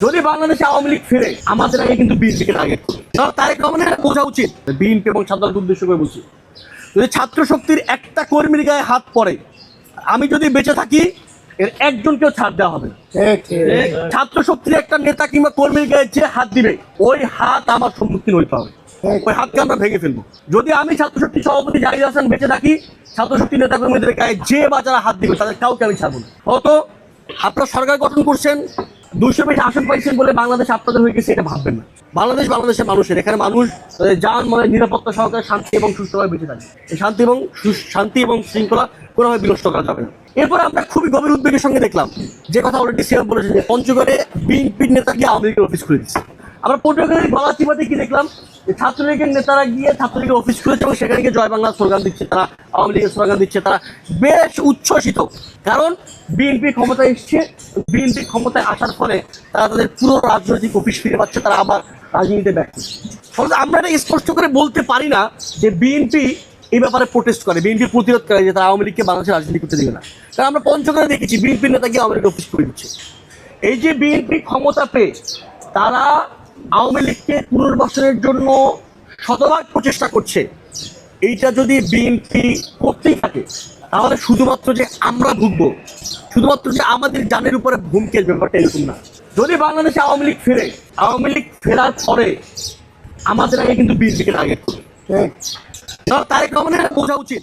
যদি বাংলাদেশে আওয়ামী লীগ ফিরে আমাদের আগে কিন্তু বিএনপিকে টার্গেট করবে। তারেক রহমানের বোঝা উচিত বিএনপি এবং ছাত্রদের উদ্দেশ্য করে বলছি, যদি ছাত্র শক্তির একটা কর্মীর গায়ে হাত পড়ে, আমি যদি বেঁচে থাকি এর একজনকেও ছাড় দেওয়া হবে না। ছাত্র শক্তির একটা নেতা কিংবা কর্মীর গায়ে যে হাত দিবে ওই হাত আমার সম্মুখীন হইতে হবে, ওই হাতকে আমরা ভেঙে ফেলবো। যদি আমি ছাত্র শক্তি সভাপতি জাহিদ হাসান বেঁচে থাকি, ছাত্র শক্তি নেতা কর্মীদের গায়ে যে বা যারা হাত দিবে তাদের কাউকে আমি ছাড়বো না। হয়তো আপনারা সরকার গঠন করছেন, 200 বেশি আসন পাইছেন বলে বাংলাদেশ আপনাদের হয়ে গেছে এটা ভাববেন না। বাংলাদেশের মানুষের, এখানে মানুষ যান মানে নিরাপত্তা সহকারে শান্তি এবং সুস্থভাবে বেঁচে থাকে। এই শান্তি এবং শৃঙ্খলা কোনোভাবে বিনষ্ট করা যাবে না। এরপর আমরা খুবই গভীর উদ্বেগের সঙ্গে দেখলাম যে কথা অলরেডি সিএম বলেছে যে পঞ্চগড়ে বিএনপির নেতা গিয়ে আওয়ামী লীগের অফিস খুলে দিচ্ছে। আমরা পটুয়াখালীর গলাচিপাতে কি দেখলাম, ছাত্রলীগের নেতারা গিয়ে ছাত্রলীগের অফিস খুলেছে এবং সেখানে গিয়ে জয় বাংলা স্লোগান দিচ্ছে, তারা আওয়ামী লীগের স্লোগান দিচ্ছে, তারা বেশ উচ্ছ্বসিত। কারণ বিএনপি ক্ষমতায় এসছে, বিএনপি ক্ষমতায় আসার ফলে তারা তাদের পুরো রাজনৈতিক অফিস ফিরে পাচ্ছে, তারা আবার রাজনীতিতে ব্যর্থ। ফলে আমরা এটা স্পষ্ট করে বলতে পারি না যে বিএনপি এই ব্যাপারে প্রোটেস্ট করে, বিএনপি প্রতিরোধ করে যে তারা আওয়ামী লীগকে বাংলাদেশে রাজনীতি করতে দেবে না। কারণ আমরা পঞ্চগড়ে দেখেছি বিএনপির নেতা গিয়ে আওয়ামী লীগের অফিস করে দিচ্ছে। এই যে বিএনপি ক্ষমতা পেয়ে তারা আওয়ামী লীগকে পুনর্বাসনের জন্য শতভাগ প্রচেষ্টা করছে, এইটা যদি বিএনপি করতেই থাকে তাহলে শুধুমাত্র যে আমরা ভুগবো, শুধুমাত্র যে আমাদের জানের উপরে হুমকির ব্যাপারটা এরকম না। যদি বাংলাদেশে আওয়ামী লীগ ফিরে, আওয়ামী লীগ ফেরার পরে আমাদের আগে কিন্তু বিএনপিকে টার্গেট করবে। তারেক রহমানের বোঝা উচিত